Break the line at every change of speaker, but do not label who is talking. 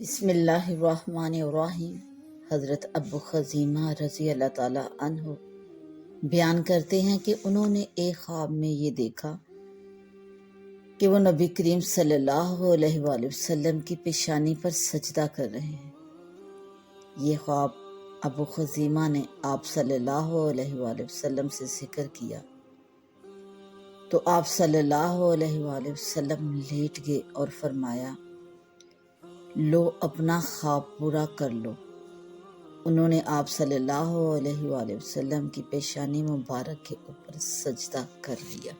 بسم اللہ الرحمن الرحیم۔ حضرت ابو خزیمہ رضی اللہ تعالیٰ عنہ بیان کرتے ہیں کہ انہوں نے ایک خواب میں یہ دیکھا کہ وہ نبی کریم صلی اللہ علیہ وآلہ وسلم کی پیشانی پر سجدہ کر رہے ہیں۔ یہ خواب ابو خزیمہ نے آپ صلی اللہ علیہ وآلہ وسلم سے ذکر کیا تو آپ صلی اللہ علیہ وآلہ وسلم لیٹ گئے اور فرمایا، لو اپنا خواب پورا کر لو۔ انہوں نے آپ صلی اللہ علیہ وآلہ وسلم کی پیشانی مبارک کے اوپر سجدہ کر لیا۔